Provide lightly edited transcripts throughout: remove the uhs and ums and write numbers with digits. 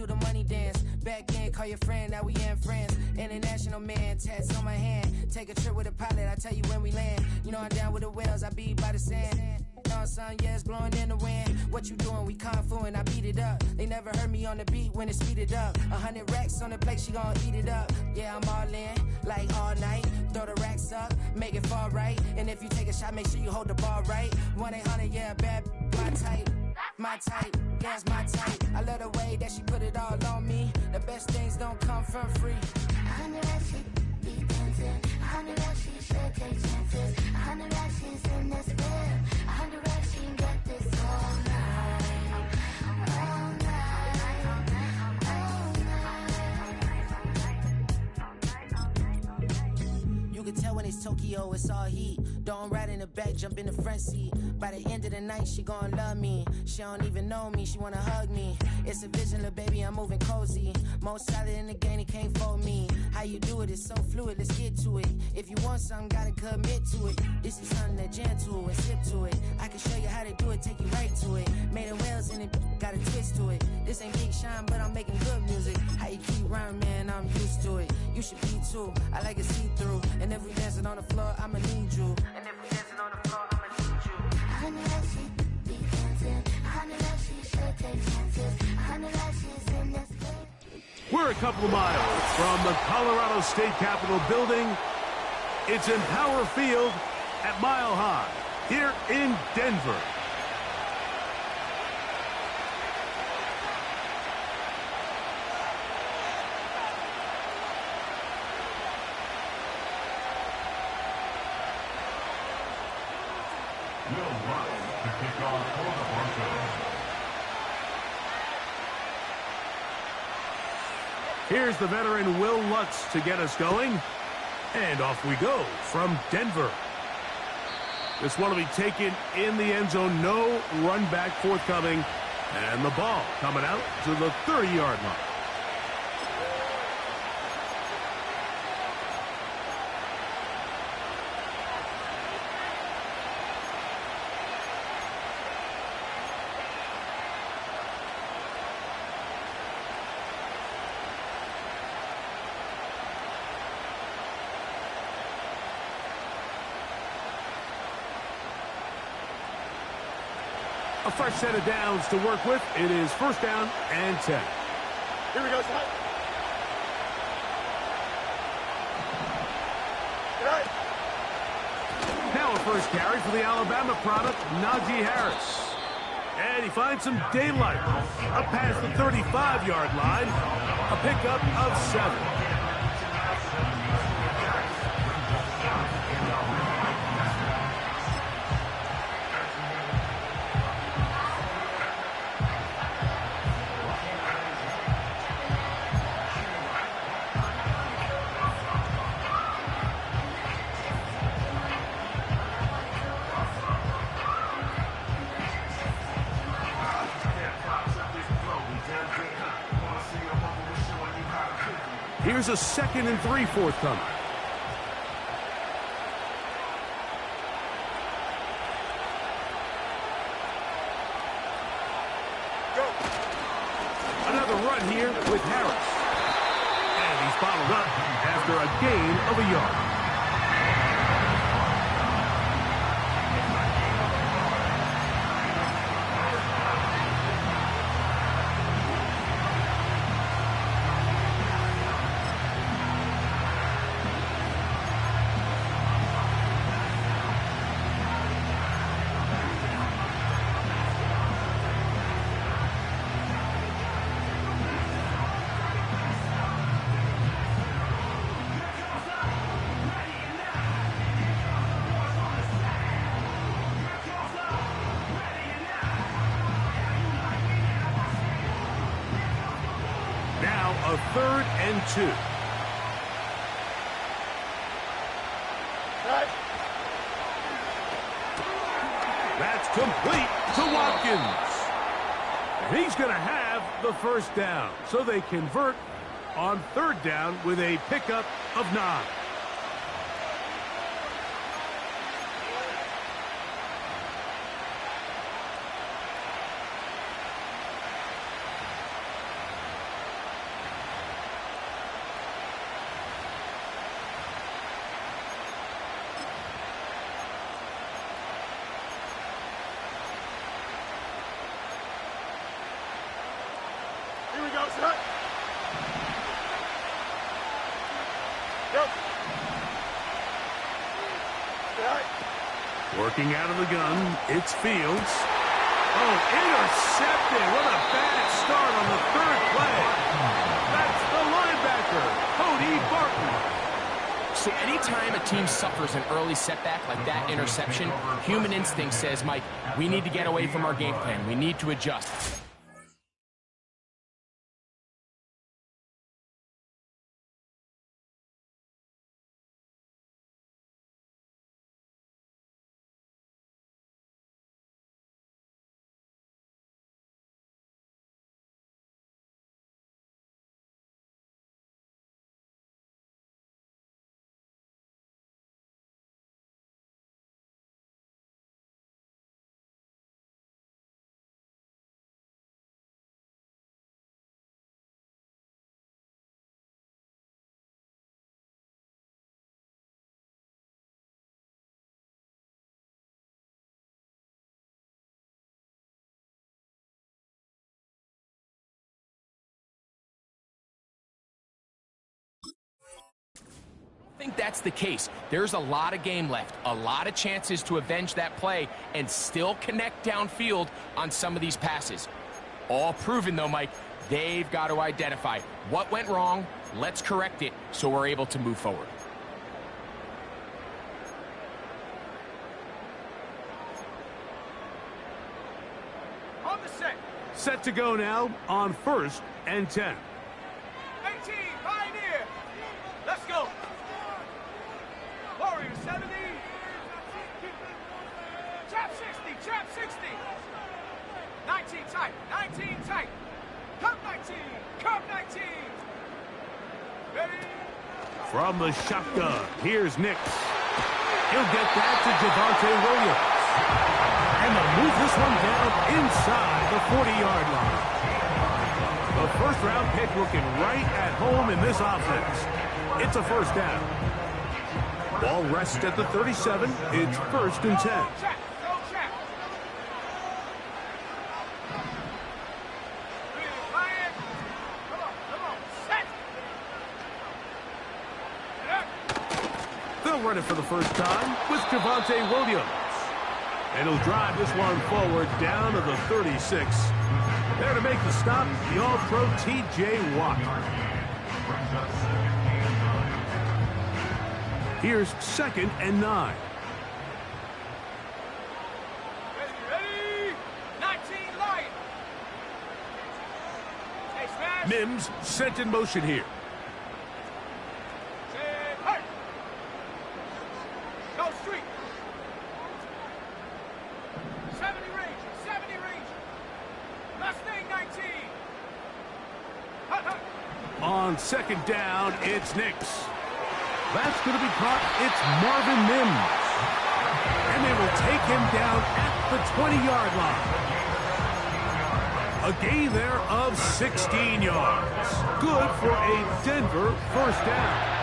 do the money dance. Back in, call your friend, now we in France. International man, tats on my hand. Take a trip with a pilot, I tell you when we land. You know I'm down with the whales, I be by the sand. Sun, yeah, it's blowing in the wind. What you doing? We kung fu and I beat it up. They never heard me on the beat when it's speeded up. 100 racks on the plate, she gon' eat it up. Yeah, I'm all in, like all night. Throw the racks up, make it fall right. And if you take a shot, make sure you hold the ball right. 1-800, yeah, bad, my type. My type, yeah, it's my type. I love the way that she put it all on me. The best things don't come from free. 100 racks, she be dancing. 100 racks, she should take chances. 100 racks, she's in this bed. 100 racks, she can get this all night. All night. All night. You can tell when it's Tokyo, it's all heat. Don't ride in the back, jump in the front seat. By the end of the night, she gon' love me. She don't even know me, she wanna hug me. It's a vision, little baby, I'm moving cozy. Most solid in the game, he can't fold me. How you do it, it's so fluid, let's get to it. If you want something, gotta commit to it. This is something that gentle and sip to it. I can show you how to do it, take you right to it. Made of whales and it got a twist to it. This ain't Big Shine, but I'm making good music. How you keep rhyming, man, I'm used to it. You should be too, I like it see-through. And if we dancing on the floor, I'ma need you. And if we dancing on the floor, I'ma need you. 100 racks, she be dancing. 100 racks, she should take chances. 100 racks, she's in this bed. We're a couple of miles from the Colorado State Capitol building. It's in Power Field at Mile High here in Denver. Here's the veteran Will Lutz to get us going. And off we go from Denver. This one will be taken in the end zone. No run back forthcoming. And the ball coming out to the 30-yard line. A fresh set of downs to work with. It is first down and 10. Here we go, Ty. Now a first carry for the Alabama product, Najee Harris. And he finds some daylight. Up past the 35-yard line. A pickup of 7. Here's a 2nd and 3 forthcoming. Another run here with Harris. And he's bottled up after a gain of a yard. A 3rd and 2. That's complete to Watkins. And he's going to have the first down. So they convert on 3rd down with a pickup of 9. Working out of the gun, it's Fields. Oh, intercepted. What a bad start on the third play. That's the linebacker, Cody Barton. So anytime a team suffers an early setback like that interception, human instinct says, Mike, we need to get away from our game plan. We need to adjust. I think that's the case. There's a lot of game left, a lot of chances to avenge that play and still connect downfield on some of these passes. All proven, though, Mike, they've got to identify what went wrong, let's correct it so we're able to move forward. On the set. Set to go now on 1st and 10. 18, Pioneer. Let's go. Warrior 70. Trap 60, trap 60. 19 tight, 19 tight. Cup 19, cup 19. Ready? From the shotgun, here's Nix. He'll get that to Javonte Williams. And they'll move this one down inside the 40-yard line. The first-round pick looking right at home in this offense. It's a first down. Ball rests at the 37. It's 1st and 10. Check, go check. Ryan. Come on, set. They'll run it for the first time with Javonte Williams. And he'll drive this one forward down to the 36. There to make the stop, the All-Pro T.J. Watt. Here's 2nd and 9. Ready? 19 Lion. Hey, smash. Mims sent in motion here. Set, hurt. Go street. 70 Ranger, 70 Ranger. Mustang 19. Hut, hut. On 2nd down, it's Nix. That's going to be caught. It's Marvin Mims. And they will take him down at the 20-yard line. A gain there of 16 yards. Good for a Denver first down.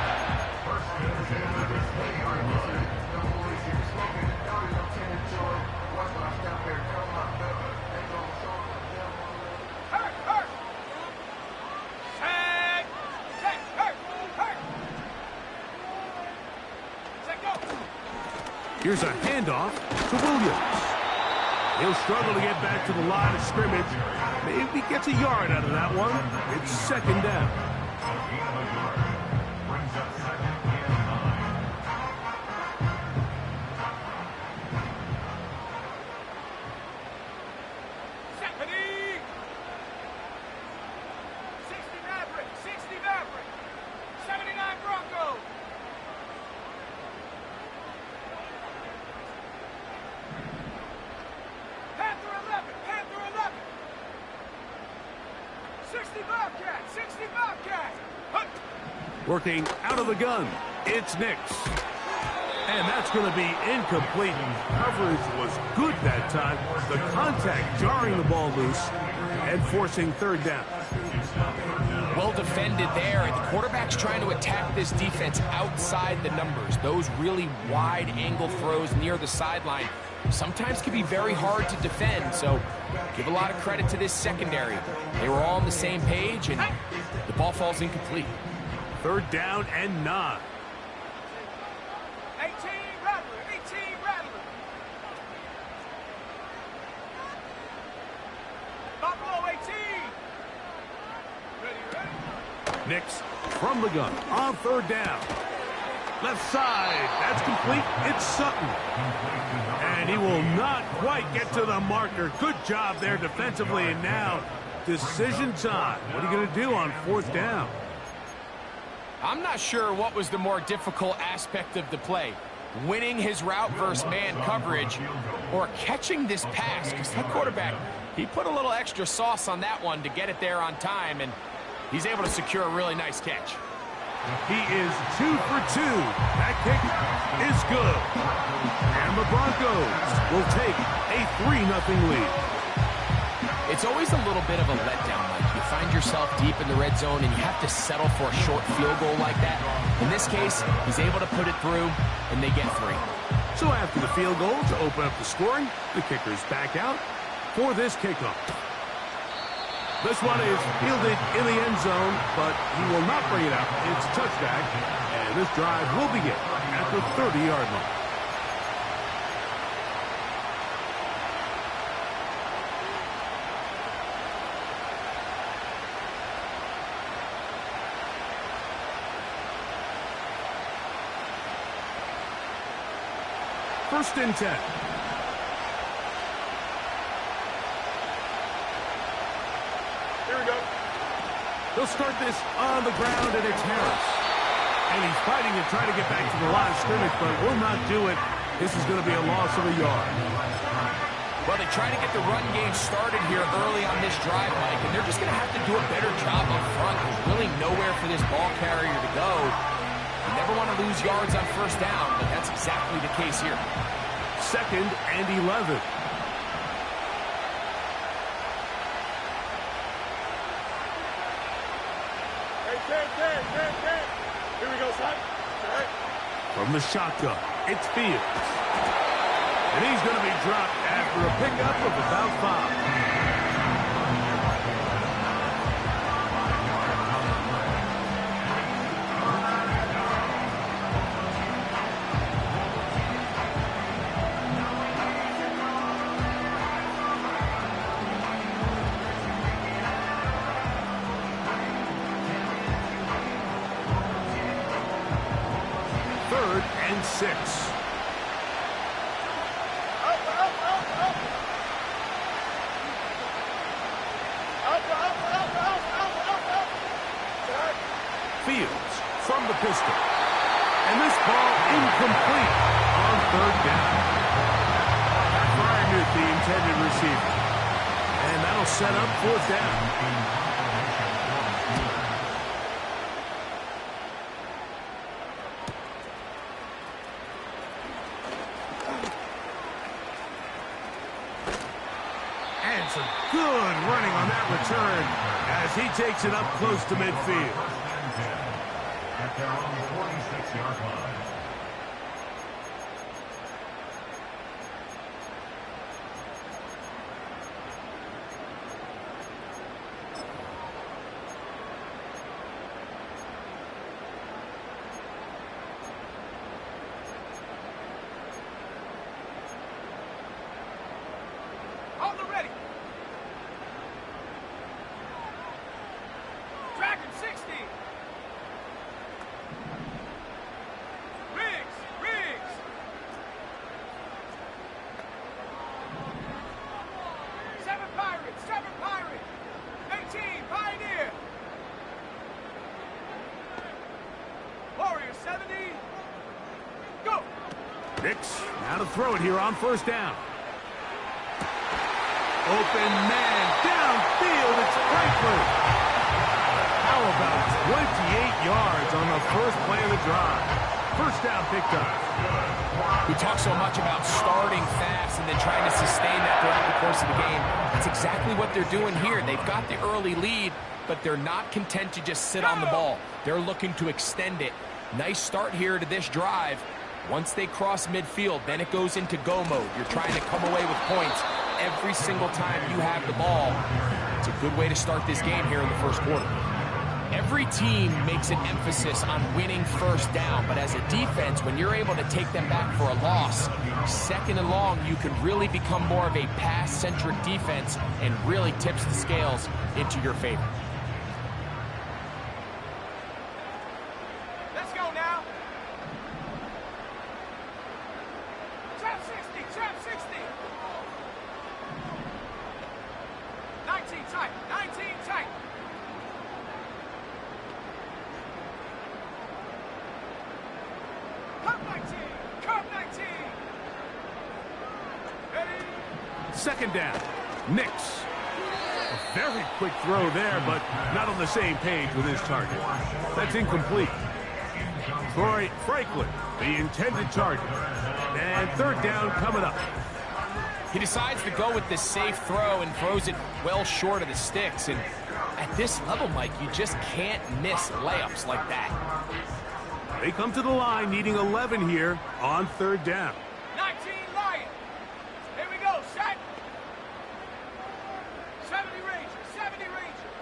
Here's a handoff to Williams. He'll struggle to get back to the line of scrimmage. Maybe gets a yard out of that one. It's 2nd down. Stephanie! 60 Maverick, 60 Maverick. 79 Bronco. Panther 11, Panther 11. 60 Bobcat, 60 Bobcat. Hunt. Working out of the gun, it's Nix. And that's going to be incomplete. Coverage was good that time. The contact jarring the ball loose and forcing 3rd down. Well defended there, and the quarterback's trying to attack this defense outside the numbers. Those really wide angle throws near the sideline sometimes can be very hard to defend, so give a lot of credit to this secondary. They were all on the same page, and the ball falls incomplete. 3rd down and 9. 18 Rattler, 18 Rattler. Nix from the gun on third down. Left side, that's complete. It's Sutton. And he will not quite get to the marker. Good job there defensively, and now decision time. What are you going to do on fourth down? I'm not sure what was the more difficult aspect of the play. Winning his route versus man coverage or catching this pass, because that quarterback, he put a little extra sauce on that one to get it there on time, and he's able to secure a really nice catch. He is 2 for 2. That kick is good. And the Broncos will take a 3-0 lead. It's always a little bit of a letdown. Like you find yourself deep in the red zone and you have to settle for a short field goal like that. In this case, he's able to put it through, and they get 3. So after the field goal to open up the scoring, the kicker's back out for this kickoff. This one is fielded in the end zone, but he will not bring it out. It's a touchback, and this drive will begin at the 30-yard line. First and 10. They'll start this on the ground, and it's Harris. And he's fighting to try to get back to the line of scrimmage, but will not do it. This is going to be a loss of a yard. Well, they try to get the run game started here early on this drive, Mike, and they're just going to have to do a better job up front. There's really nowhere for this ball carrier to go. You never want to lose yards on first down, but that's exactly the case here. 2nd and 11. Here we go, son. From the shotgun, it's Fields. And he's going to be dropped after a pickup of about 5. And 6. Fields from the pistol. And this ball incomplete on third down. Firing with the intended receiver. And that'll set up fourth down. Some good running on that return as he takes it up close to midfield. At their own 46-yard line. Nix now to throw it here on first down. Open man downfield. It's Frankfurt. How about 28 yards on the first play of the drive? First down picked up. We talk so much about starting fast and then trying to sustain that throughout the course of the game. That's exactly what they're doing here. They've got the early lead, but they're not content to just sit on the ball. They're looking to extend it. Nice start here to this drive. Once they cross midfield, then it goes into go mode. You're trying to come away with points every single time you have the ball. It's a good way to start this game here in the first quarter. Every team makes an emphasis on winning first down, but as a defense, when you're able to take them back for a loss, second and long, you can really become more of a pass-centric defense and really tips the scales into your favor. Trap 60. 19 tight. 19 tight. Cup 19. Cup 19. Ready. Second down. Nix. A very quick throw there, but not on the same page with his target. That's incomplete. Troy Franklin, the intended target. And third down coming up. He decides to go with this safe throw and throws it well short of the sticks. And at this level, Mike, you just can't miss layups like that. They come to the line needing 11 here on third down. 19 Lions. Here we go. Set. 70 Rangers. 70 Rangers.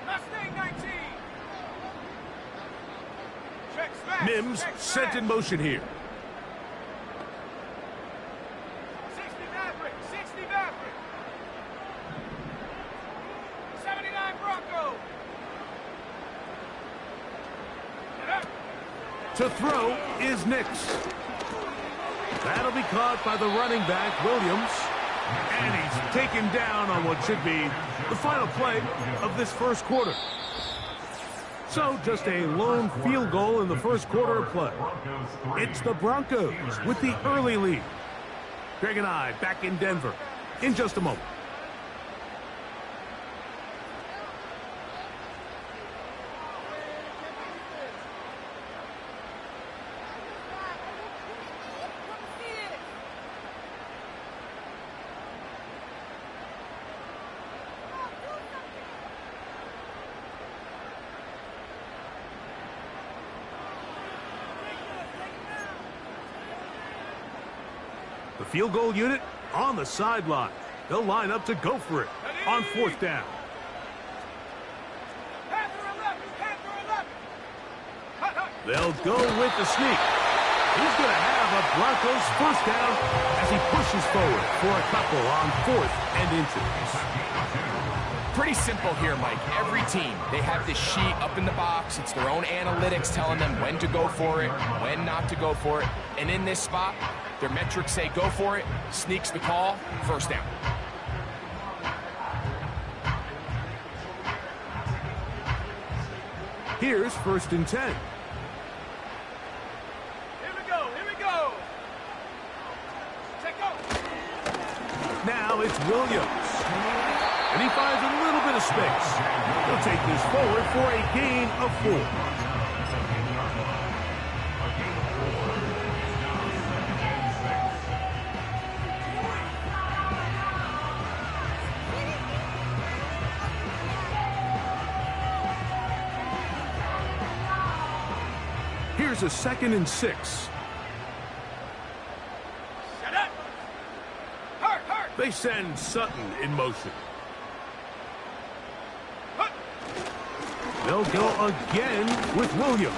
Mustang 19. Check smash. Mims Check set smash. in motion here. 60 Maverick. 60 Maverick. 79 Bronco. To throw is Nix. That'll be caught by the running back, Williams. And he's taken down on what should be the final play of this first quarter. So just a lone field goal in the first quarter of play. It's the Broncos with the early lead. Greg and I back in Denver in just a moment. The field goal unit on the sideline. They'll line up to go for it on fourth down. They'll go with the sneak. He's going to have a Broncos first down as he pushes forward for a couple on fourth and inches. Pretty simple here, Mike. Every team, they have this sheet up in the box. It's their own analytics telling them when to go for it, when not to go for it. And in this spot, their metrics say go for it, sneaks the call, first down. Here's first and 10. Here we go. Here we go. Check go. Now it's Williams. And he finds a little bit of space. He'll take this forward for a gain of 4. Here's a 2nd and 6. Shut up. Hurt. They send Sutton in motion. They'll go again with Williams.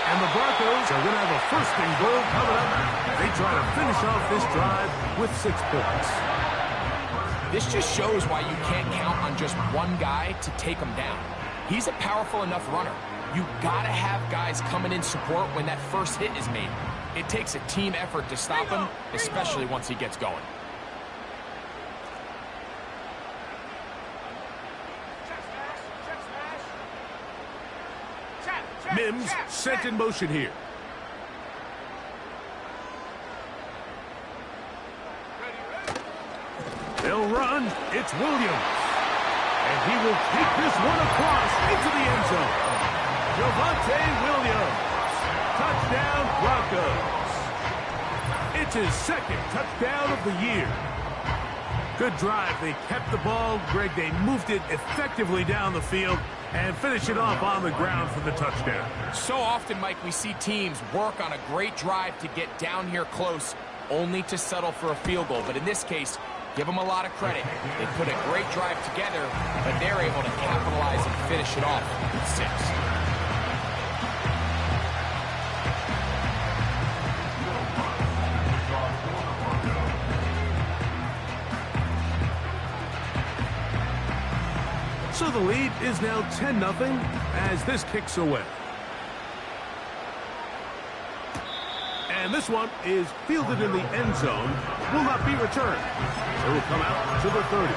And the Broncos are going to have a first and goal coming up. They try to finish off this drive with 6 points. This just shows why you can't count on just one guy to take him down. He's a powerful enough runner. You gotta have guys coming in support when that first hit is made. It takes a team effort to stop him, especially once he gets going. Mims set in motion here. They'll run. It's Williams. And he will take this one across into the end zone. Javonte Williams. Touchdown, Broncos. It's his 2nd touchdown of the year. Good drive. They kept the ball. Greg, they moved it effectively down the field and finish it off on the ground for the touchdown. So often, Mike, we see teams work on a great drive to get down here close, only to settle for a field goal. But in this case, give them a lot of credit. They put a great drive together, but they're able to capitalize and finish it off with 6. So the lead is now 10-0 as this kicks away. And this one is fielded in the end zone. Will not be returned. It will come out to the 30.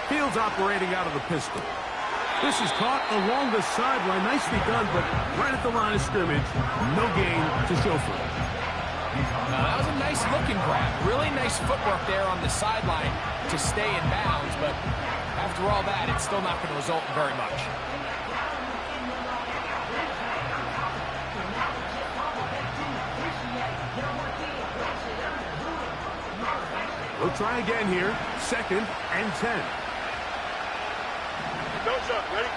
Fields operating out of the pistol. This is caught along the sideline. Nicely done, but right at the line of scrimmage. No gain to show for it. That was a nice looking grab. Really nice footwork there on the sideline to stay in bounds, but after all that, it's still not going to result in very much. We'll try again here. 2nd and 10. Go, Chuck. Ready?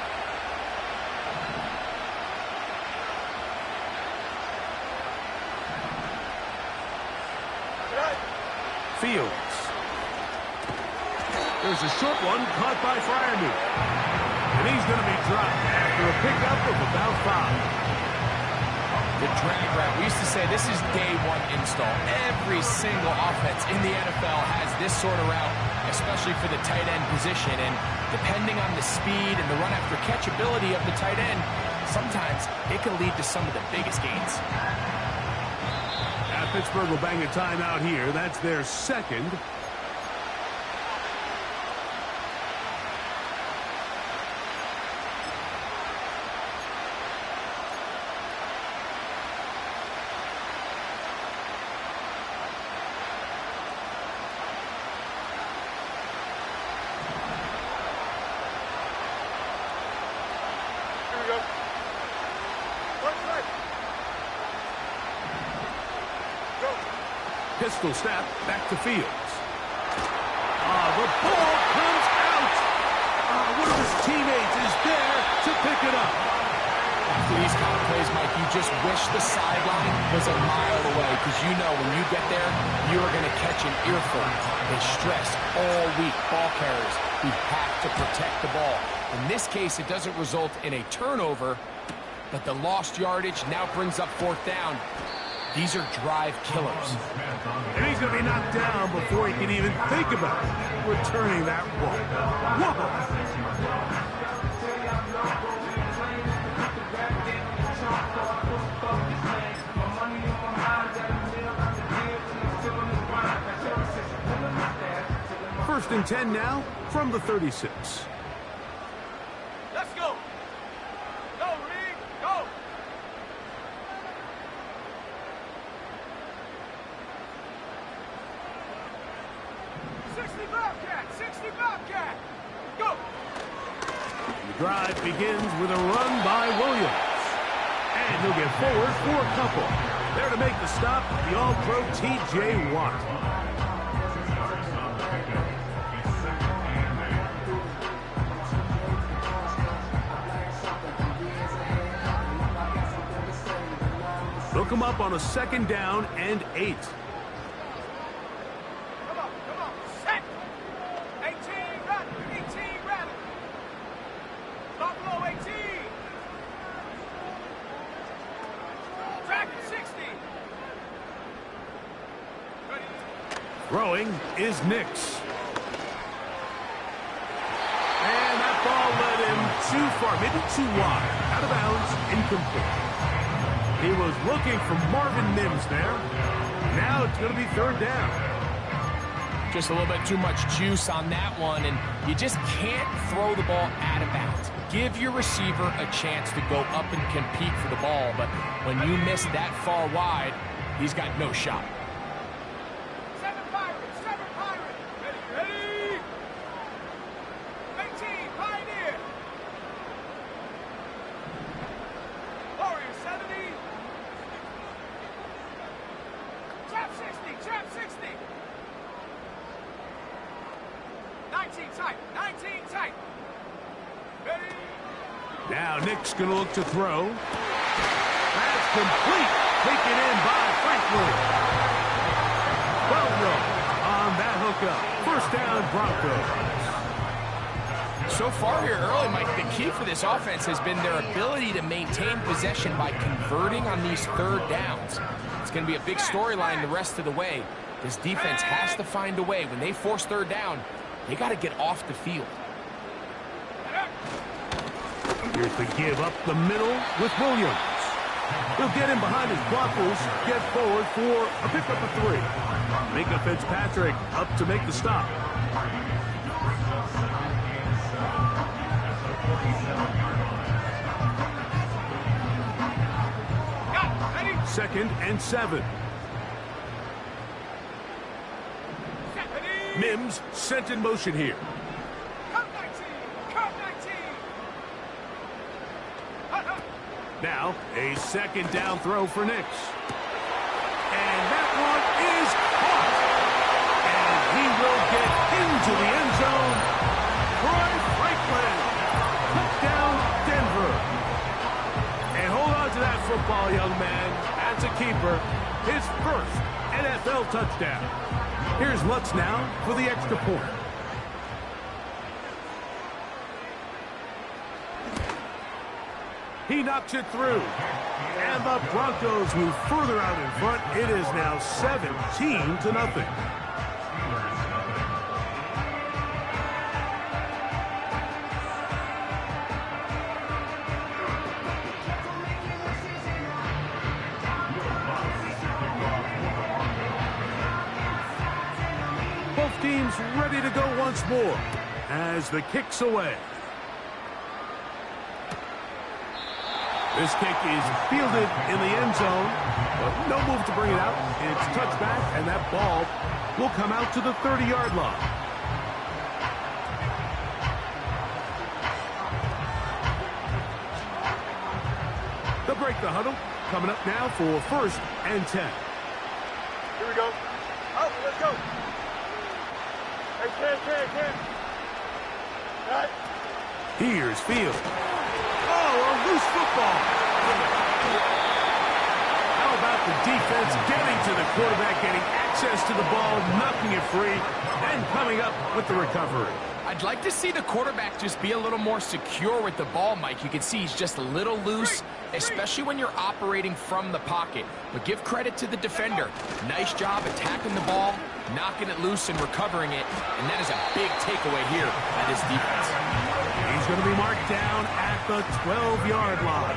Fields. There's a short one caught by Fryermuth. And he's going to be dropped after a pickup of about 5. The drag route. We used to say this is day one install. Every single offense in the NFL has this sort of route, especially for the tight end position. And depending on the speed and the run after catch ability of the tight end, sometimes it can lead to some of the biggest gains. Pittsburgh will bang a timeout here. That's their 2nd. Pistol snap back to Fields. The ball comes out. One of his teammates is there to pick it up. After these kind of plays, Mike, you just wish the sideline was a mile away, because you know when you get there, you are going to catch an earful. They stress all week, ball carriers, who have to protect the ball. In this case, it doesn't result in a turnover, but the lost yardage now brings up 4th down. These are drive killers. And he's going to be knocked down before he can even think about returning that ball. Whoa. 1st and 10 now from the 36. Let's go. Go, Reed. Go. 60 Bobcat! 60 Bobcat! Go! The drive begins with a run by Williams. And he'll get forward for a couple. There to make the stop, the All-Pro T.J. Watt. Look him up on a 2nd down and 8. Come on. Set! 18, rattle. 18, rattle. Buffalo, 18. Track 60. Ready. Throwing is Nix. And that ball led him too far, maybe too wide. Out of bounds, incomplete. He was looking for Marvin Mims there. Now it's going to be 3rd down. Just a little bit too much juice on that one, and you just can't throw the ball out of bounds. Give your receiver a chance to go up and compete for the ball, but when you miss that far wide, he's got no shot. 7 Pirates. Ready. 18, Pioneer. Warrior, 70. Trap 60. 19 tight. Ready. Now Nick's going to look to throw. That's complete. Taken in by Franklin. 12 yards on that hook back up. First down, Broncos. So far here early, Mike, the key for this offense has been their ability to maintain possession by converting on these third downs. It's going to be a big storyline the rest of the way. This defense has to find a way. When they force third down, they got to get off the field. Here's the give up the middle with Williams. He'll get in behind his blockers, get forward for a pickup of 3. Minka Fitzpatrick up to make the stop. Second and 7. Mims sent in motion here. Now, a second down throw for Nix. And that one is caught. And he will get into the end zone. Troy Franklin. Touchdown, Denver. And hold on to that football, young man. That's a keeper. His first NFL touchdown. Here's Lutz now for the extra point. He knocks it through. And the Broncos move further out in front. It is now 17-0. Both teams ready to go once more as the kick's away. This kick is fielded in the end zone, but no move to bring it out. It's touchback, and that ball will come out to the 30-yard line. They'll break the huddle. Coming up now for first and 10. Here we go. Oh, let's go. Hey, 10. All right. Here's Field. Oh, a loose football. How about the defense getting to the quarterback, getting access to the ball, knocking it free, and coming up with the recovery? I'd like to see the quarterback just be a little more secure with the ball, Mike. You can see he's just a little loose, especially when you're operating from the pocket. But give credit to the defender. Nice job attacking the ball, knocking it loose, and recovering it. And that is a big takeaway here by this defense. He's going to be marked down at the 12-yard line.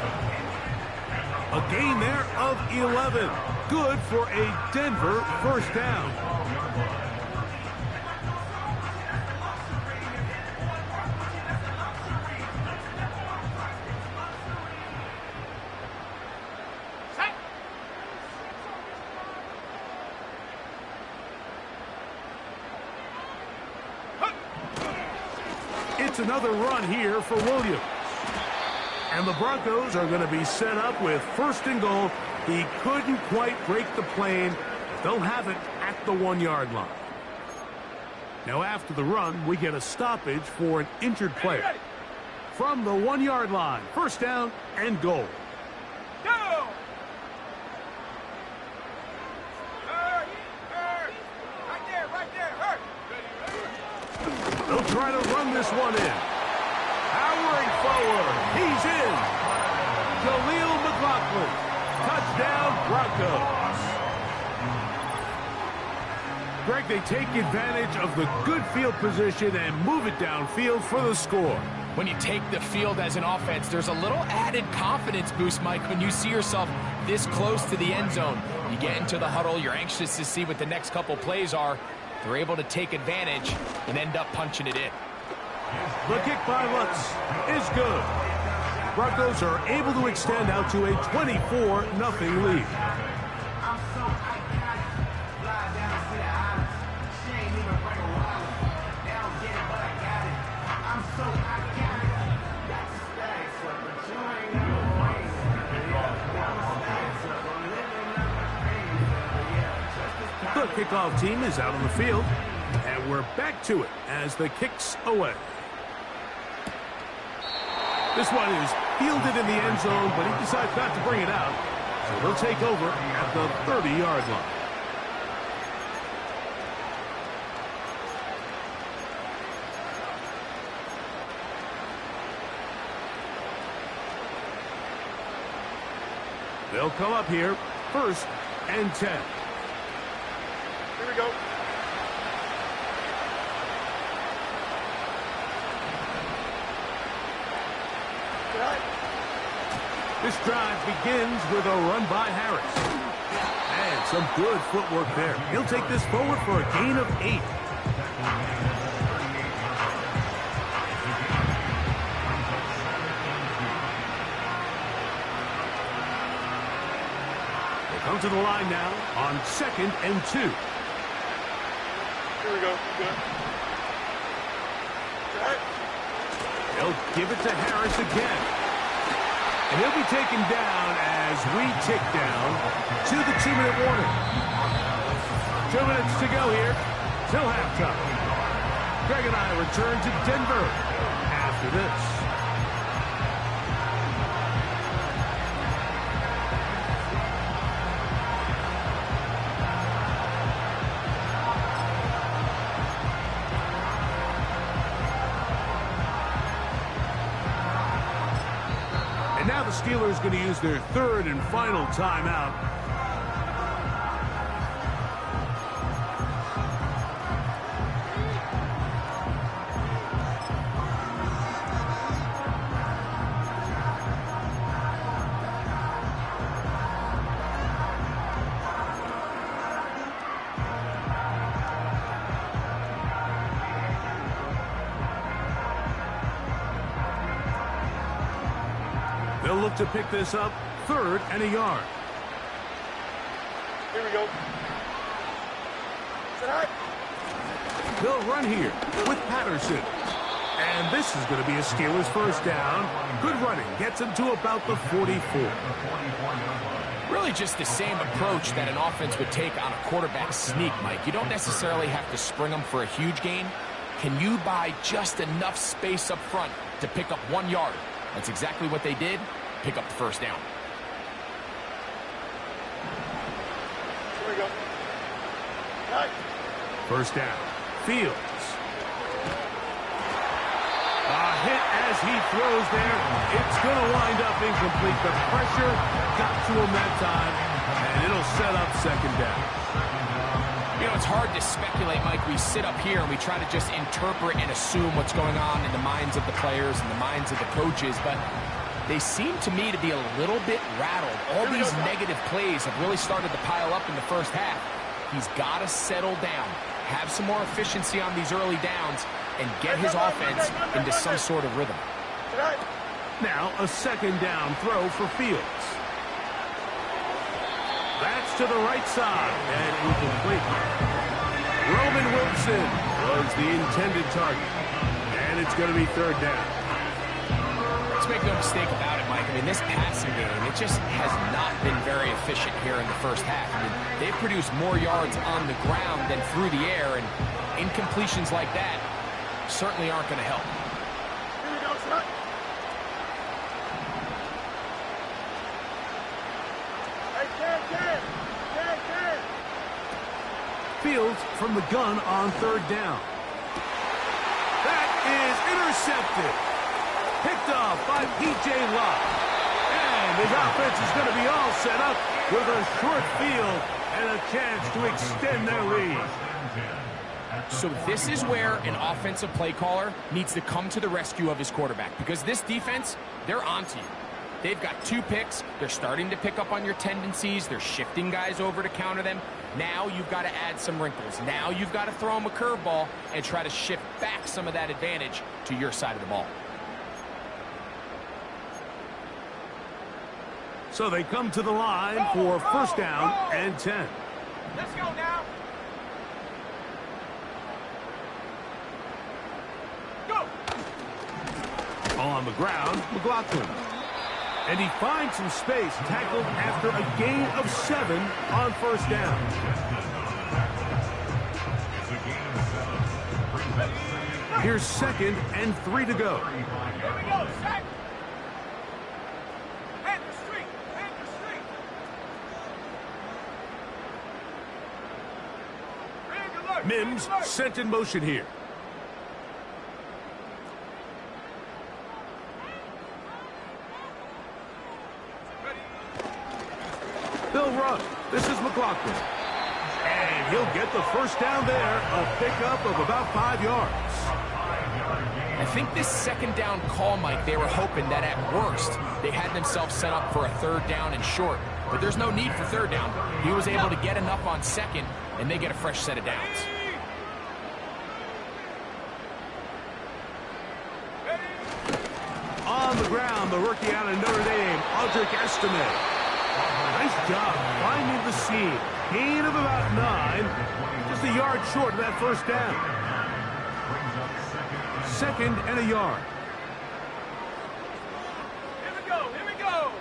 A gain there of 11. Good for a Denver first down. It's another run here for Williams. And the Broncos are going to be set up with first and goal. He couldn't quite break the plane. They'll have it at the 1-yard line. Now after the run, we get a stoppage for an injured player. From the 1-yard line, first down and goal. Go! They'll try to run this one in. Powering forward. He's in. Jaleel McLaughlin. Touchdown, Broncos. Greg, they take advantage of the good field position and move it downfield for the score. When you take the field as an offense, there's a little added confidence boost, Mike, when you see yourself this close to the end zone. You get into the huddle, you're anxious to see what the next couple plays are. They're able to take advantage and end up punching it in. The kick by Lutz is good. Broncos are able to extend out to a 24-0 lead. The kickoff team is out on the field, and we're back to it as the kick's away. This one is fielded in the end zone, but he decides not to bring it out, so they'll take over at the 30-yard line. They'll come up here. 1st and 10. Here we go. This drive begins with a run by Harris. And some good footwork there. He'll take this forward for a gain of 8. They come to the line now on 2nd and 2. Here we go. Good. They'll give it to Harris again. And he'll be taken down as we tick down to the 2-minute warning. 2 minutes to go here till halftime. Greg and I return to Denver after this. And now the Steelers going to use their 3rd and final timeout. They'll look to pick this up 3rd and a yard. Here we go. They'll run here with Patterson. And this is going to be a Steelers 1st down. Good running. Gets them to about the 44. Really just the same approach that an offense would take on a quarterback sneak, Mike. You don't necessarily have to spring them for a huge gain. Can you buy just enough space up front to pick up 1 yard? That's exactly what they did. Pick up the 1st down. Here we go. 1st down. Fields. A hit as he throws there. It's going to wind up incomplete. The pressure got to him that time, and it'll set up 2nd down. You know, it's hard to speculate, Mike. We sit up here and we try to just interpret and assume what's going on in the minds of the players and the minds of the coaches, but they seem to me to be a little bit rattled. All these negative plays have really started to pile up in the 1st half. He's got to settle down, have some more efficiency on these early downs, and get his offense into some sort of rhythm. Now a 2nd down throw for Fields. That's to the right side and incomplete. Roman Wilson was the intended target. And it's going to be 3rd down. Let's make no mistake about it, Mike. I mean, this passing game, it just has not been very efficient here in the 1st half. I mean, they've produced more yards on the ground than through the air, and incompletions like that certainly aren't going to help. Here we go, son. Fields from the gun on 3rd down. That is intercepted. Picked off by P.J. Locke. And his offense is going to be all set up with a short field and a chance to extend their lead. So this is where an offensive play caller needs to come to the rescue of his quarterback, because this defense, they're onto you. They've got 2 picks. They're starting to pick up on your tendencies. They're shifting guys over to counter them. Now you've got to add some wrinkles. Now you've got to throw them a curveball and try to shift back some of that advantage to your side of the ball. So they come to the line for 1st down and 10. Let's go now. Go. On the ground, McLaughlin. And he finds some space, tackled after a gain of 7 on 1st down. Here's 2nd and 3 to go. Here we go, set. Hand the street. Hand the street. Big alert. Mims Big alert. sent in motion here. They'll run. This is McLaughlin. And he'll get the first down there, a pickup of about 5 yards. I think this second down call, Mike, they were hoping that at worst they had themselves set up for a third down and short. But there's no need for third down. He was able to get enough on second, and they get a fresh set of downs. On the ground, the rookie out of Notre Dame, Audric Estime. Nice job finding the seam. Gain of about 9. Just a yard short of that first down. Second and a yard. Here we go, here we go.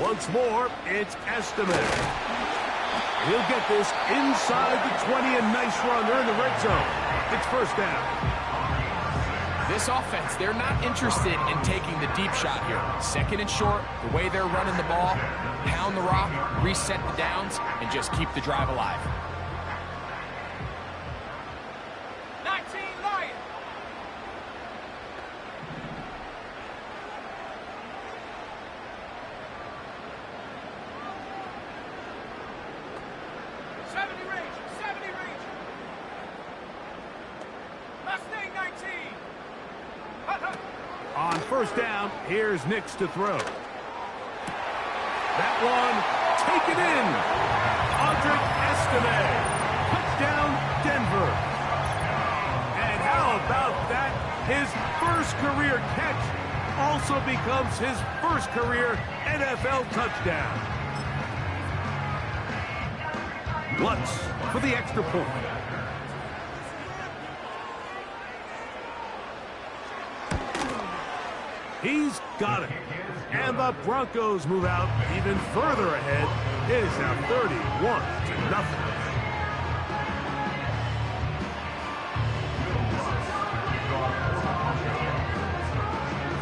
Once more, it's Estime. He'll get this inside the 20, and nice run. They're in the red zone. It's first down. This offense, they're not interested in taking the deep shot here. Second and short, the way they're running the ball, pound the rock, reset the downs, and just keep the drive alive. 19 Lions. '70 range. Mustang 19. On first down, here's Nix to throw. That one, taken in. Audric Estime. Touchdown, Denver. And how about that? His first career catch also becomes his first career NFL touchdown. Lutz for the extra point. He's got it. And the Broncos move out even further ahead. It is now 31-0.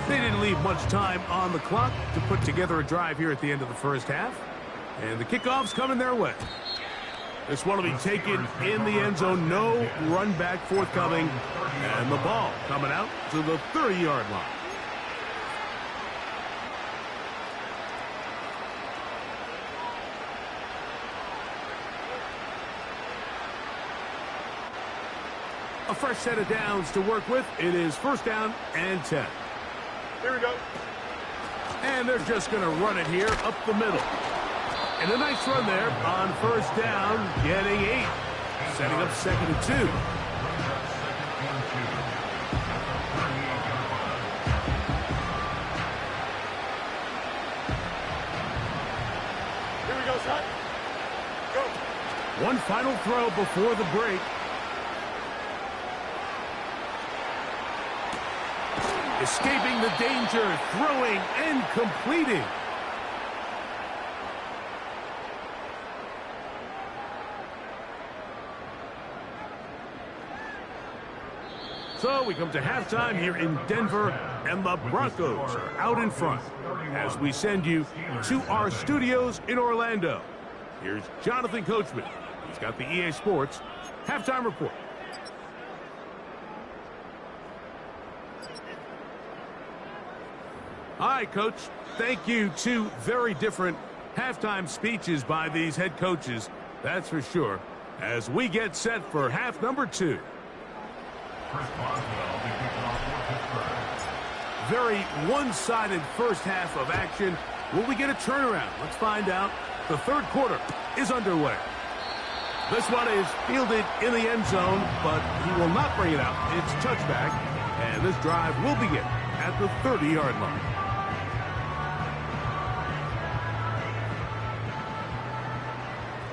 They didn't leave much time on the clock to put together a drive here at the end of the first half. And the kickoff's coming their way. This one will be taken in the end zone. No run back forthcoming. And the ball coming out to the 30-yard line. A fresh set of downs to work with. It is first down and 10. Here we go. And they're just going to run it here up the middle. And a nice run there on first down, getting 8. Setting up second and 2. Here we go, son. Go. One final throw before the break. Escaping the danger, throwing and completing. So we come to halftime here in Denver, and the Broncos are out in front as we send you to our studios in Orlando. Here's Jonathan Coachman. He's got the EA Sports halftime report. All right, Coach. Thank you. Two very different halftime speeches by these head coaches, that's for sure, as we get set for half number 2. Very one-sided first half of action. Will we get a turnaround? Let's find out. The third quarter is underway. This one is fielded in the end zone, but he will not bring it out. It's touchback, and this drive will begin at the 30-yard line.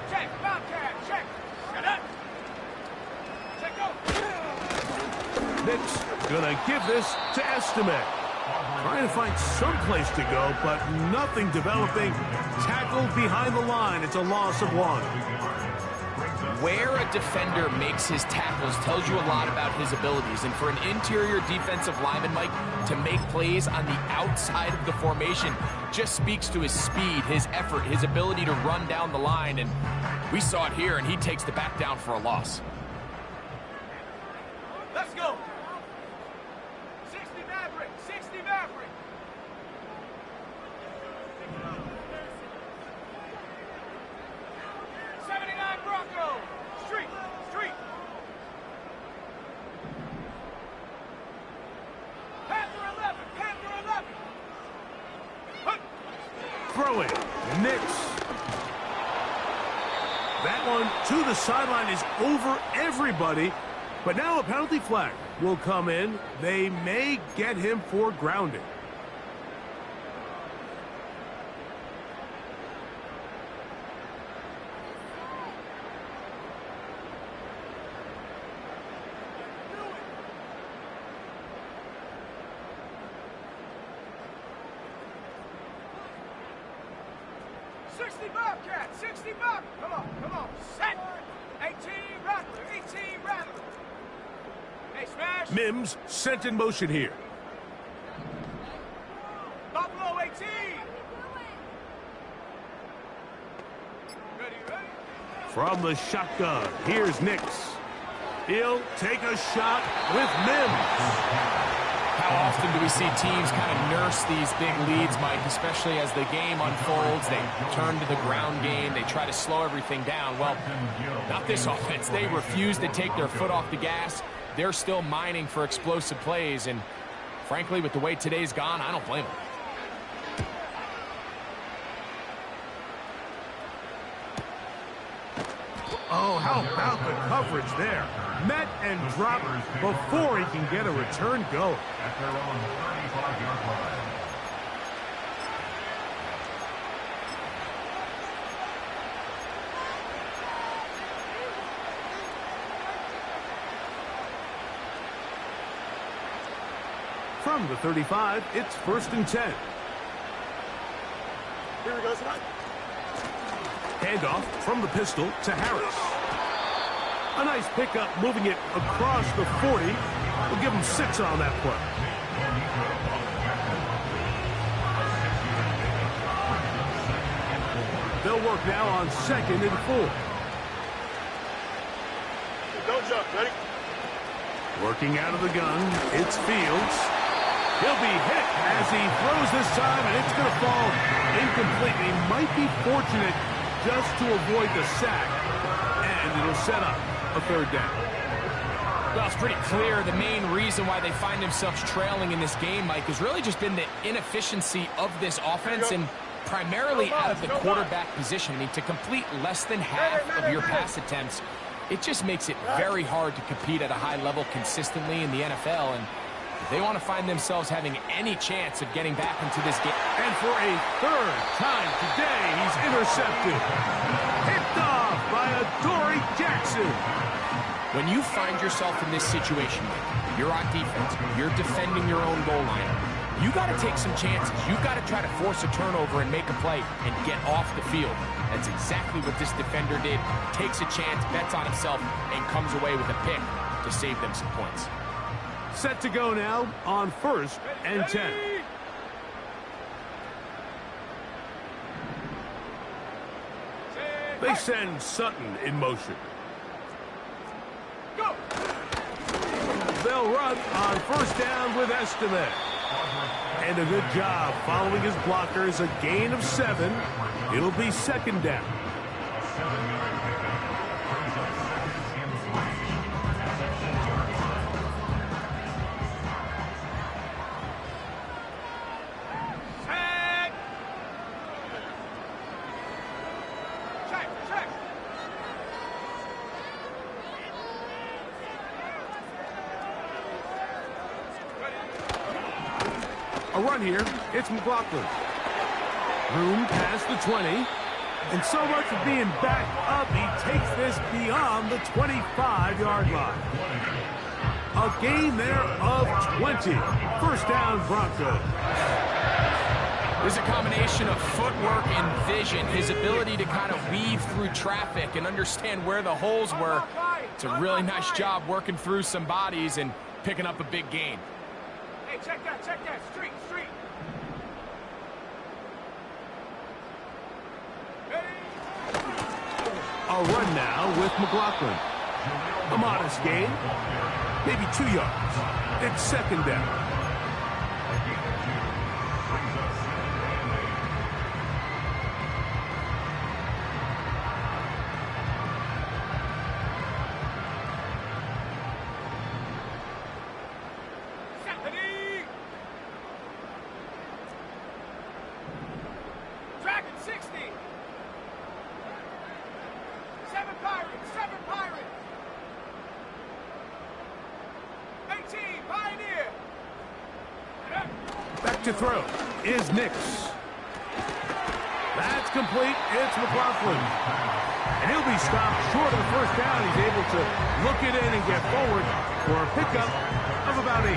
Check, Bobcat, check. Shut up. Check, go. Nix gonna give this to Estime. Trying to find some place to go, but nothing developing. Tackled behind the line. It's a loss of 1. Where a defender makes his tackles tells you a lot about his abilities. And for an interior defensive lineman, Mike, to make plays on the outside of the formation just speaks to his speed, his effort, his ability to run down the line. And we saw it here, and he takes the back down for a loss. Let's go. 60 Maverick, 60 Maverick. throw it. Nix. That one to the sideline is over everybody. But now a penalty flag will come in. They may get him for grounding. Bobcat, 60 Bob. Come on. Set. 18 Rattler, 18 Rattler. Hey, smash. Mims sent in motion here. Buffalo 18. Ready. From the shotgun, here's Nix. He'll take a shot with Mims. How often do we see teams kind of nurse these big leads, Mike, especially as the game unfolds? They turn to the ground game. They try to slow everything down. Well, not this offense. They refuse to take their foot off the gas. They're still mining for explosive plays, and frankly, with the way today's gone, I don't blame them. Oh, how about the coverage there? Met and dropped before he can get a return going. At their own 35-yard line. From the 35, it's 1st and 10. Here we go, son. Handoff from the pistol to Harris. A nice pickup, moving it across the 40. We'll give him 6 on that play. They'll work now on 2nd and 4. Don't jump, ready? Working out of the gun, it's Fields. He'll be hit as he throws this time, and it's going to fall incomplete. He might be fortunate just to avoid the sack, and it'll set up a 3rd down. Well, it's pretty clear the main reason why they find themselves trailing in this game, Mike, has really just been the inefficiency of this offense and primarily out of the quarterback position. I mean, to complete less than half of your pass attempts, it just makes it very hard to compete at a high level consistently in the NFL, and if they want to find themselves having any chance of getting back into this game. And for a 3rd time today, he's intercepted. Picked off by Adoree Jackson. When you find yourself in this situation, Mike, you're on defense, you're defending your own goal line, you got to take some chances. You've got to try to force a turnover and make a play and get off the field. That's exactly what this defender did. Takes a chance, bets on himself, and comes away with a pick to save them some points. Set to go now on 1st and 10. They send Sutton in motion. Go! They'll run on 1st down with Estime. And a good job following his blockers. A gain of 7. It'll be 2nd down. A 7-yard pickup brings up 2nd and 3. Set! Check! A run here. It's McLaughlin. Room past the 20. And so much for being backed up, he takes this beyond the 25-yard line. A gain there of 20. 1st down, Broncos. There's a combination of footwork and vision, his ability to kind of weave through traffic and understand where the holes were. It's a really nice job working through some bodies and picking up a big gain. Hey, check that. Street. A run now with McLaughlin. A modest gain. Maybe 2 yards. It's 2nd down. Back to throw is Nix. That's complete. It's McLaughlin. And he'll be stopped short of the first down. He's able to look it in and get forward for a pickup of about 8.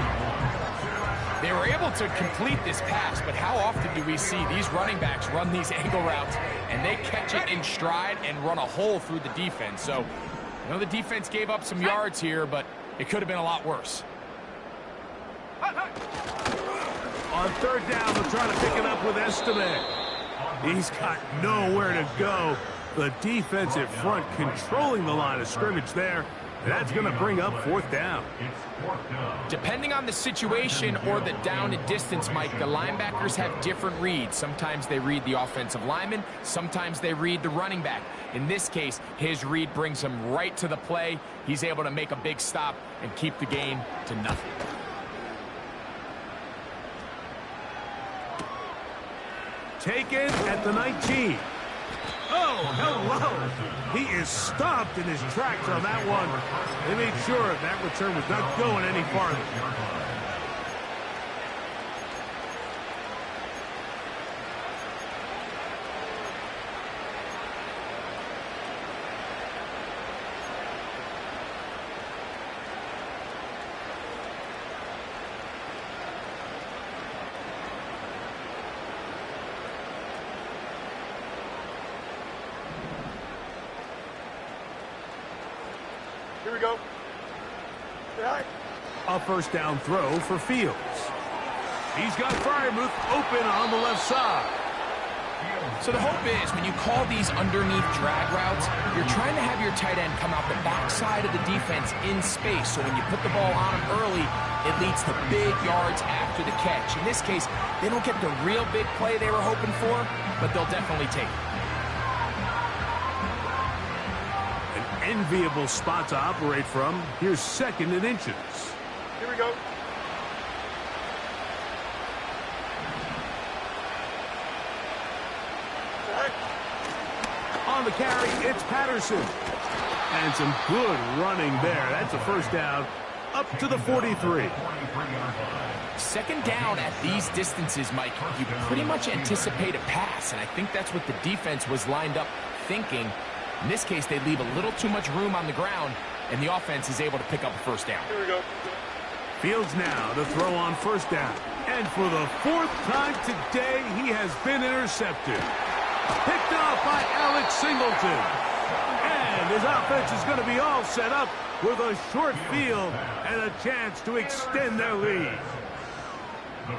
They were able to complete this pass, but how often do we see these running backs run these angle routes and they catch it in stride and run a hole through the defense? So, I know the defense gave up some yards here, but it could have been a lot worse. On third down, they'll try to pick it up with Estime. He's got nowhere to go. The defensive front controlling the line of scrimmage there. That's going to bring up fourth down. Depending on the situation or the down and distance, Mike, the linebackers have different reads. Sometimes they read the offensive lineman. Sometimes they read the running back. In this case, his read brings him right to the play. He's able to make a big stop and keep the gain to nothing. Taken at the 19. Oh, hello. He is stopped in his tracks on that one. They made sure that return was not going any farther. Here we go. A first down throw for Fields. He's got Fryermuth open on the left side. So the hope is when you call these underneath drag routes, you're trying to have your tight end come out the backside of the defense in space. So when you put the ball on him early, it leads to big yards after the catch. In this case, they don't get the real big play they were hoping for, but they'll definitely take it. Enviable spot to operate from. Here's second and inches. Here we go. On the carry, it's Patterson. And some good running there. That's a first down up to the 43. Second down at these distances, Mike, you pretty much anticipate a pass, and I think that's what the defense was lined up thinking. In this case, they leave a little too much room on the ground, and the offense is able to pick up a first down. Here we go. Fields now to throw on first down. And for the fourth time today, he has been intercepted. Picked off by Alex Singleton. And his offense is going to be all set up with a short field and a chance to extend their lead.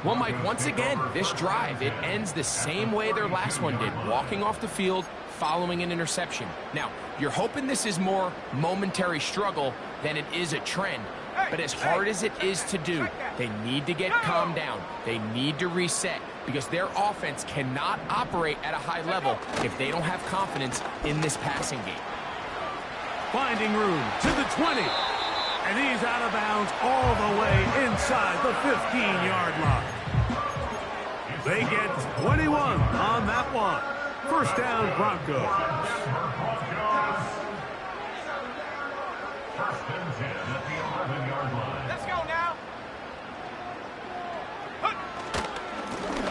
Well, Mike, once again, this drive, it ends the same way their last one did, walking off the field, following an interception. Now, you're hoping this is more momentary struggle than it is a trend. But as hard as it is to do, they need to get calmed down. They need to reset because their offense cannot operate at a high level if they don't have confidence in this passing game. Finding room to the 20. And he's out of bounds all the way inside the 15-yard line. They get 21 on that one. First down, Broncos. First and 10 at the 11-yard line. Let's go now.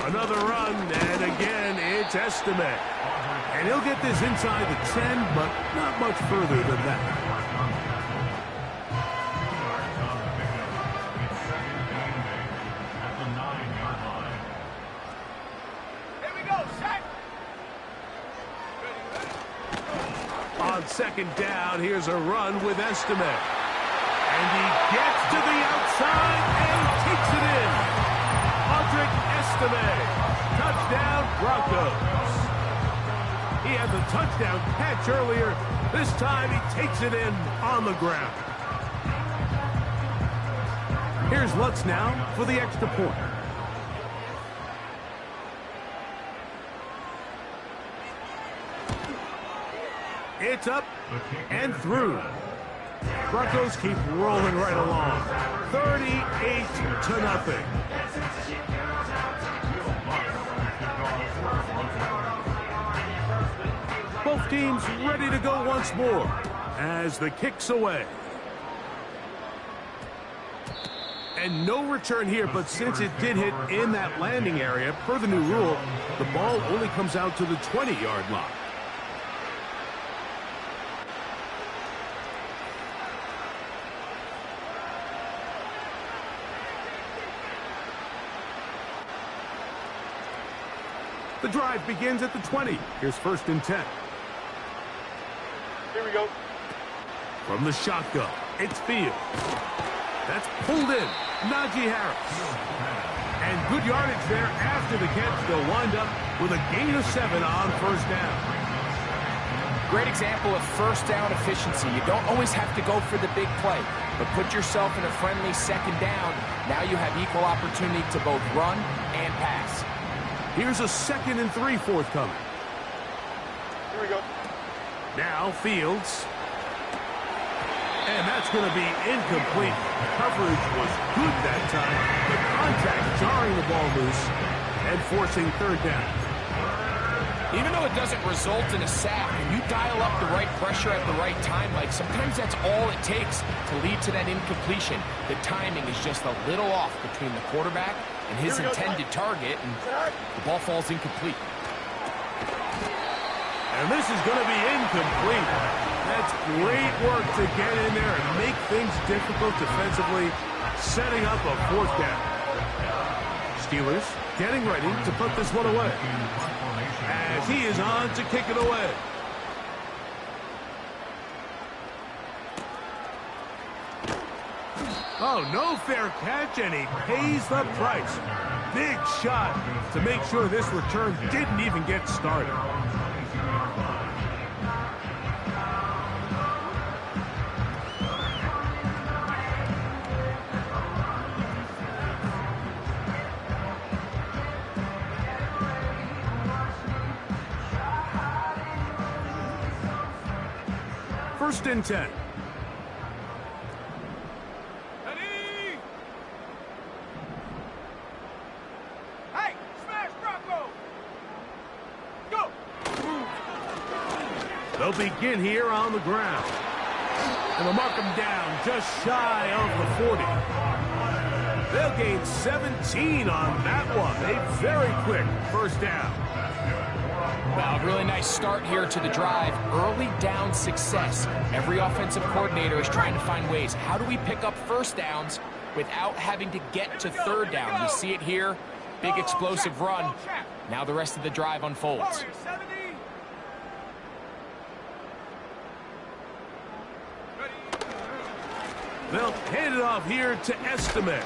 Another run, and again, it's Estime. And he'll get this inside the 10, but not much further than that. On second down, here's a run with Estime. And he gets to the outside and takes it in. Audric Estime. Touchdown, Broncos. He had the touchdown catch earlier. This time he takes it in on the ground. Here's Lutz now for the extra point. It's up and through. Broncos keep rolling right along. 38-0. Both teams ready to go once more as the kick's away. And no return here, but since it did hit in that landing area, per the new rule, the ball only comes out to the 20-yard line. The drive begins at the 20. Here's 1st and 10. Here we go. From the shotgun, it's Field. That's pulled in. Najee Harris. And good yardage there after the catch. They'll wind up with a gain of 7 on 1st down. Great example of 1st down efficiency. You don't always have to go for the big play, but put yourself in a friendly 2nd down. Now you have equal opportunity to both run and pass. Here's a 2nd and 3 forthcoming. Here we go. Now Fields. And that's going to be incomplete. Coverage was good that time. The contact jarring the ball loose and forcing 3rd down. Even though it doesn't result in a sack, when you dial up the right pressure at the right time, like sometimes that's all it takes to lead to that incompletion. The timing is just a little off between the quarterback and his intended target, and the ball falls incomplete. And this is going to be incomplete. That's great work to get in there and make things difficult defensively, setting up a 4th down. Steelers getting ready to put this one away, as he is on to kick it away. Oh, no fair catch, and he pays the price. Big shot to make sure this return didn't even get started. First and 10. Ready? Hey, smash Grock1. Go. They'll begin here on the ground. And they'll mark him down just shy of the 40. They'll gain 17 on that one. A very quick 1st down. Well, a really nice start here to the drive. Early down success. Every offensive coordinator is trying to find ways. How do we pick up 1st downs without having to get to 3rd down? We see it here. Big explosive run. Now the rest of the drive unfolds. They'll hand it off here to Estimate.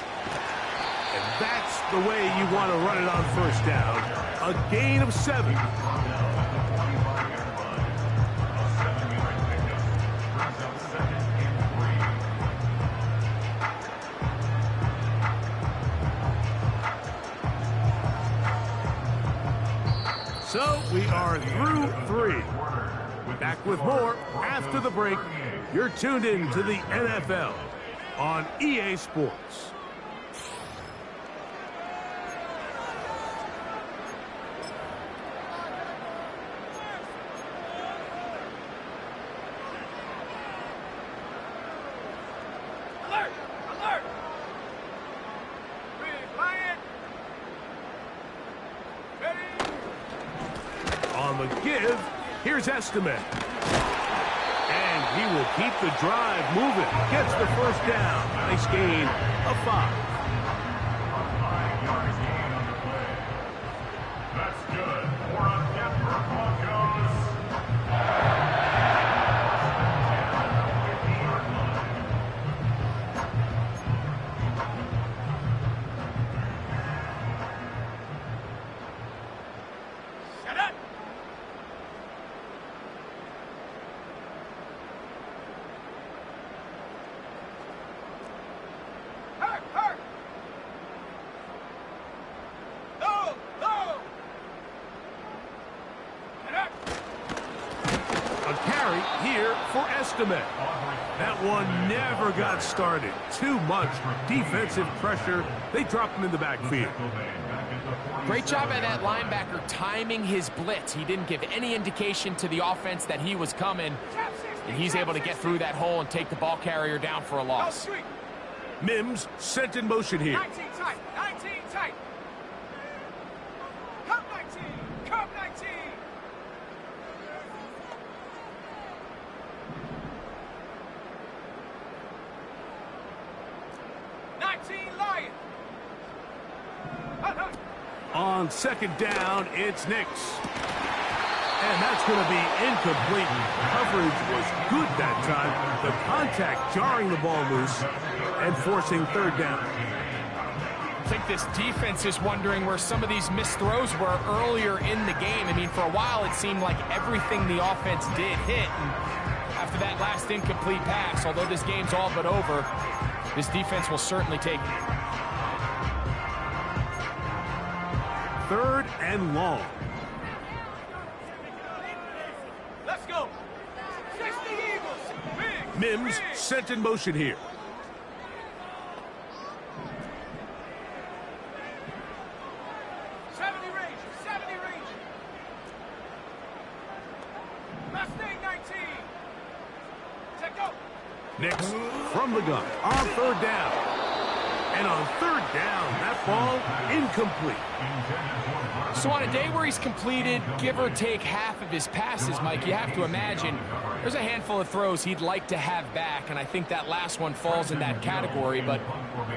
And that's the way you want to run it on 1st down. A gain of 7. So we are through 3. Back with more after the break. You're tuned in to the NFL on EA Sports. Alert! Alert! Quiet! Ready? On the give, here's Estimate. And he will keep the drive moving. Gets the 1st down. Nice gain of 5. That's good. For a Denver Broncos. Shut up! Hurt! Hurt! No! No! Get up! A carry here for Estimate. That one never got started. Too much defensive pressure. They dropped him in the backfield. Great job by that linebacker timing his blitz. He didn't give any indication to the offense that he was coming, and he's able to get through that hole and take the ball carrier down for a Go loss. street! Mims sent in motion here. 19 tight. 19 tight. Come 19. Come 19. Lion. On second down, it's Nix. And that's going to be incomplete. Coverage was good that time. The contact jarring the ball loose and forcing third down. I think this defense is wondering where some of these missed throws were earlier in the game. I mean, for a while it seemed like everything the offense did hit. And after that last incomplete pass, although this game's all but over, this defense will certainly take it. Third and long. Let's go. 60 Eagles. Mims sent in motion here. Nix from the gun on third down. And on third down, that ball incomplete. So on a day where he's completed, give or take half of his passes, Mike, you have to imagine there's a handful of throws he'd like to have back, and I think that last one falls in that category. But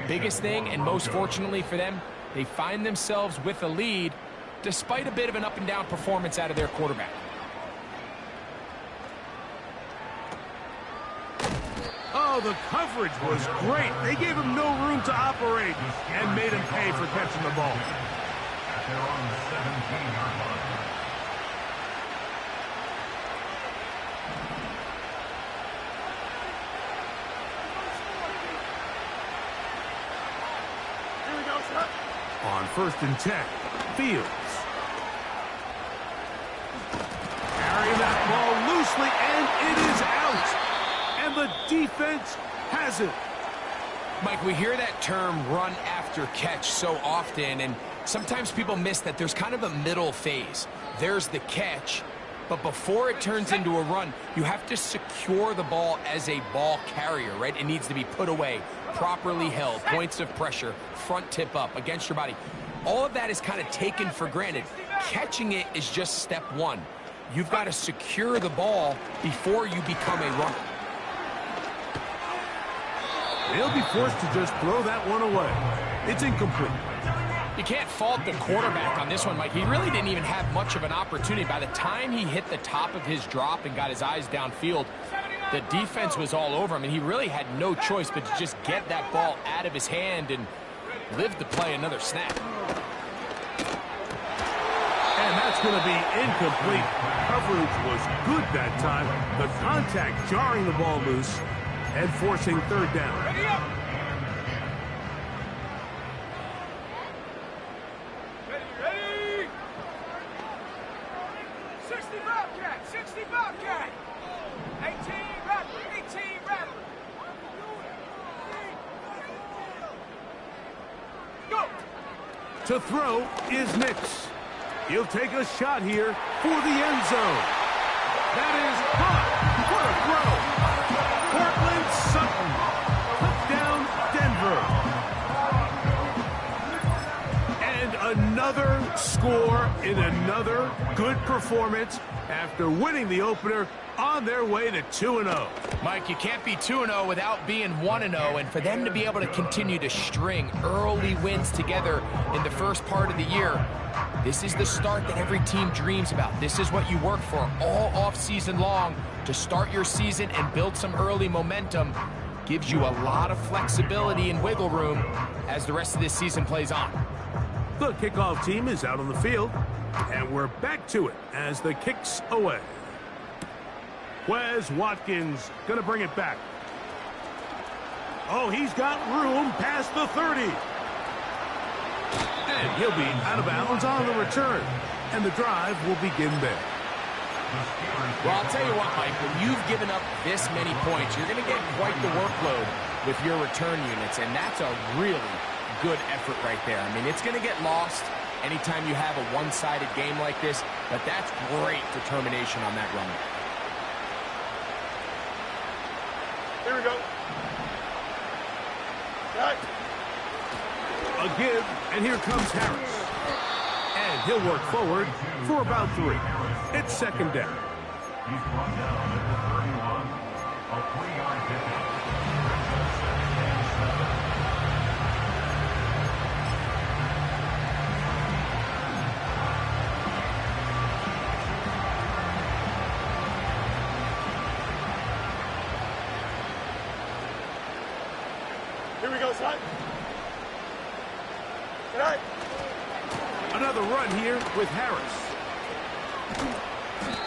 biggest thing, and most fortunately for them, they find themselves with a lead despite a bit of an up-and-down performance out of their quarterback. Oh, the coverage was great. They gave him no room to operate and made him pay for catching the ball. They're on the 17-yard line. Here we go, sir. On 1st and 10, Fields. Carrying that ball loosely, and it is out. And the defense has it. Mike, we hear that term run after catch so often, and sometimes people miss that there's kind of a middle phase. There's the catch, but before it turns into a run, you have to secure the ball as a ball carrier, right? It needs to be put away, properly held, points of pressure, front tip up against your body. All of that is kind of taken for granted. Catching it is just step one. You've got to secure the ball before you become a runner. They'll be forced to just throw that one away. It's incomplete. You can't fault the quarterback on this one, Mike. He really didn't even have much of an opportunity. By the time he hit the top of his drop and got his eyes downfield, the defense was all over him, and he really had no choice but to just get that ball out of his hand and live to play another snap. And that's going to be incomplete. Coverage was good that time. The contact jarring the ball loose and forcing third down. Ready up. Ready. 60 Bobcat. 60 Bobcat. 18 Rattler. 18 Rattler. Go. To throw is Nix. He'll take a shot here for the end zone. That is caught. What a throw. Cortland Sutton. Touchdown, Denver. And another score in another good performance after winning the opener on their way to 2-0. Mike, you can't be 2-0 without being 1-0, and for them to be able to continue to string early wins together in the first part of the year, this is the start that every team dreams about. This is what you work for all offseason long to start your season and build some early momentum. Gives you a lot of flexibility and wiggle room as the rest of this season plays on. The kickoff team is out on the field, and we're back to it as the kick's away. Wes Watkins going to bring it back. Oh, he's got room past the 30. And he'll be out of bounds on the return. And the drive will begin there. Well, I'll tell you what, Mike, when you've given up this many points, you're going to get quite the workload with your return units, and that's a really good effort right there. I mean, it's going to get lost anytime you have a one-sided game like this, but that's great determination on that run. Here we go. A give, and here comes Harris. And he'll work forward for about 3. It's second down. He's brought down at the 31. A 3-yard pickup. Here we go, son. Good night. Another run here with Harris.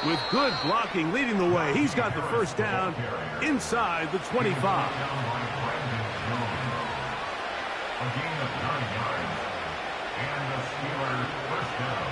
With good blocking leading the way, he's got the first down inside the 25. A gain of 9 yards. And the Steelers first down.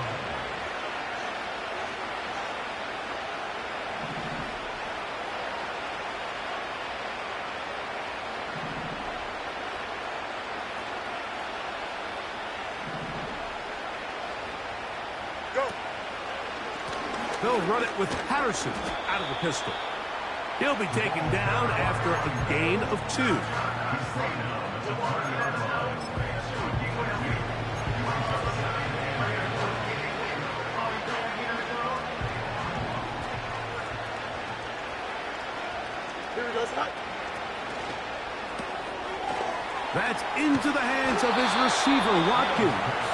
They'll run it with Patterson out of the pistol. He'll be taken down after a gain of 2. Here we go, son. That's into the hands of his receiver, Watkins.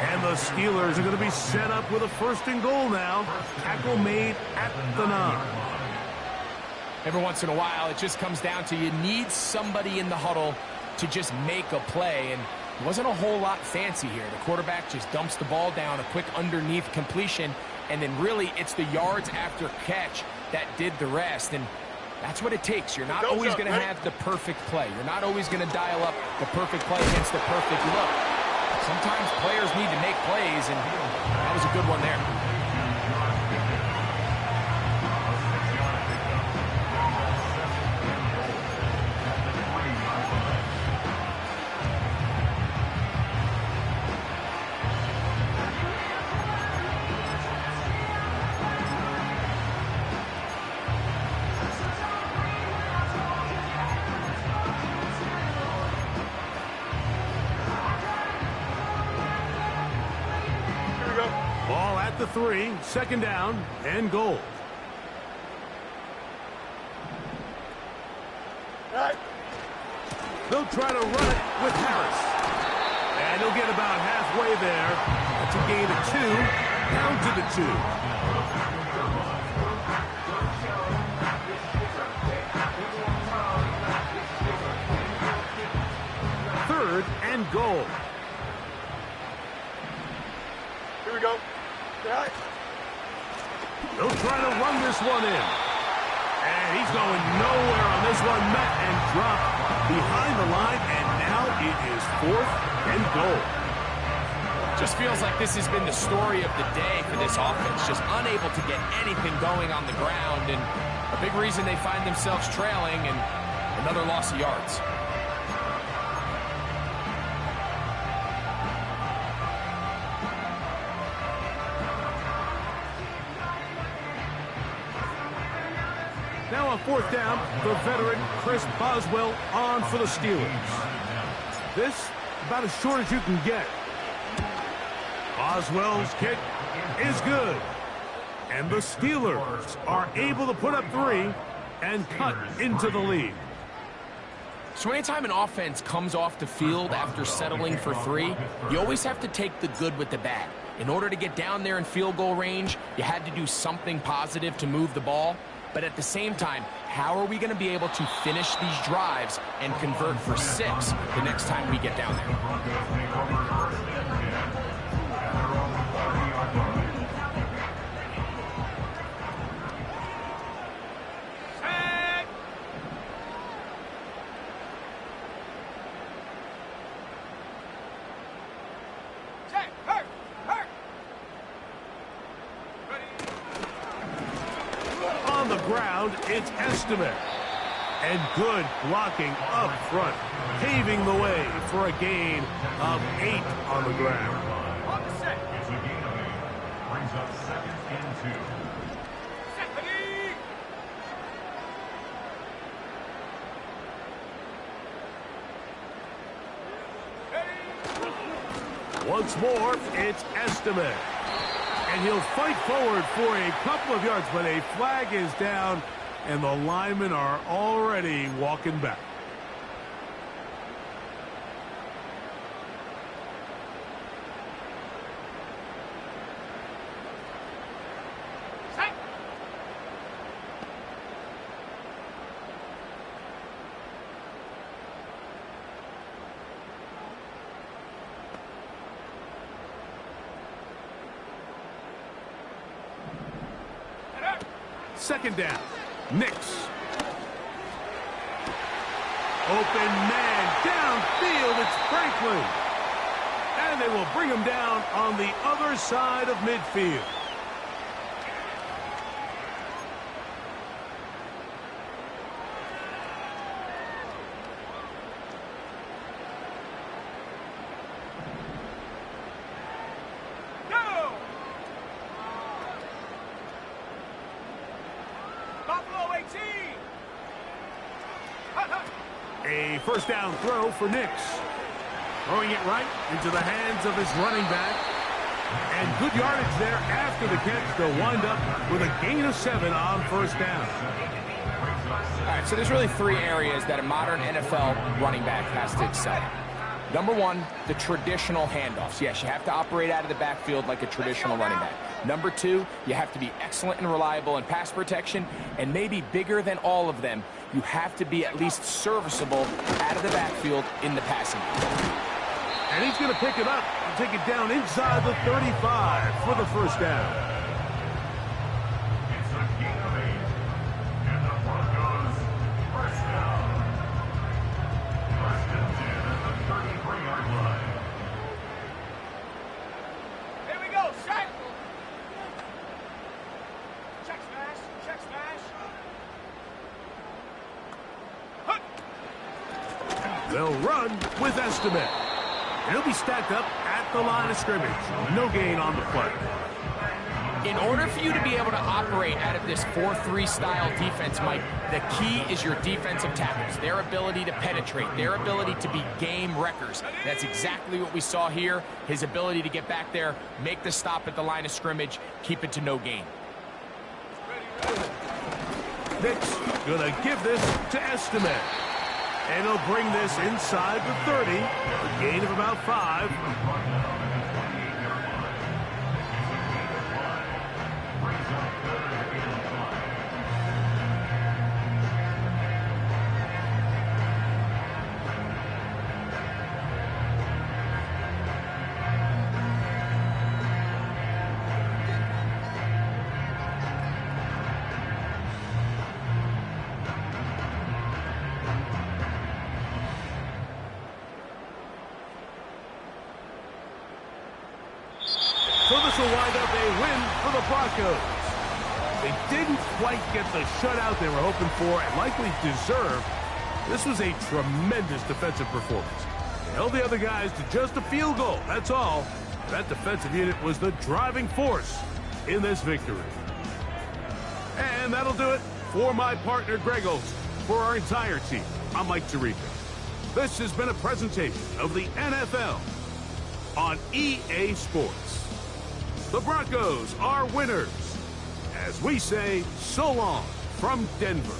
And the Steelers are going to be set up with a 1st and goal now. Tackle made at the 9. Every once in a while, it just comes down to you need somebody in the huddle to just make a play. And it wasn't a whole lot fancy here. The quarterback just dumps the ball down, a quick underneath completion, and then really it's the yards after catch that did the rest. And that's what it takes. You're not always going to have the perfect play. You're not always going to dial up the perfect play against the perfect look. Sometimes players need to make plays, and that was a good one there. Ball at the 3, 2nd down, and goal. Right. They'll try to run it with Harris. And he'll get about halfway there. That's a gain of 2, down to the 2. Third and goal. Here we go. Right. They'll try to run this one in. And he's going nowhere on this one. Met and dropped behind the line. And now it is 4th and goal. Just feels like this has been the story of the day for this offense. Just unable to get anything going on the ground. And a big reason they find themselves trailing and another loss of yards. Now on 4th down, the veteran Chris Boswell on for the Steelers. This about as short as you can get. Boswell's kick is good. And the Steelers are able to put up 3 and cut into the lead. So anytime an offense comes off the field after settling for 3, you always have to take the good with the bad. In order to get down there in field goal range, you had to do something positive to move the ball. But at the same time, how are we going to be able to finish these drives and convert for 6 the next time we get down there? It's Estimate. And good blocking up front, paving the way for a gain of 8 on the ground. On the set. It's a gain of 8. Brings up 2nd and 2. Set, ready. Once more, it's Estime. And he'll fight forward for a couple of yards, but a flag is down, and the linemen are already walking back. Second down. Nix. Open man downfield. It's Franklin. And they will bring him down on the other side of midfield. A first down throw for Nix. Throwing it right into the hands of his running back. And good yardage there after the catch. They'll wind up with a gain of 7 on first down. All right, so there's really 3 areas that a modern NFL running back has to excel in. Number 1, the traditional handoffs. Yes, you have to operate out of the backfield like a traditional running back. Number 2, you have to be excellent and reliable in pass protection, and maybe bigger than all of them, you have to be at least serviceable out of the backfield in the passing game. And he's going to pick it up and take it down inside the 35 for the first down. It's a gain of 8. And the Broncos first down. First and 10 at the 33-yard line. Here we go, set. Check smash, check smash. They'll run with Estime. He'll be stacked up at the line of scrimmage. No gain on the play. In order for you to be able to operate out of this 4-3 style defense, Mike, the key is your defensive tackles, their ability to penetrate, their ability to be game wreckers. That's exactly what we saw here, his ability to get back there, make the stop at the line of scrimmage, keep it to no gain. Nix gonna give this to Estime. And he'll bring this inside the 30. A gain of about 5. So this will wind up a win for the Broncos. They didn't quite get the shutout they were hoping for and likely deserved. This was a tremendous defensive performance. They held the other guys to just a field goal, that's all. That defensive unit was the driving force in this victory. And that'll do it for my partner, Greg Olson. For our entire team, I'm Mike Tirico. This has been a presentation of the NFL on EA Sports. The Broncos are winners. As we say, so long from Denver.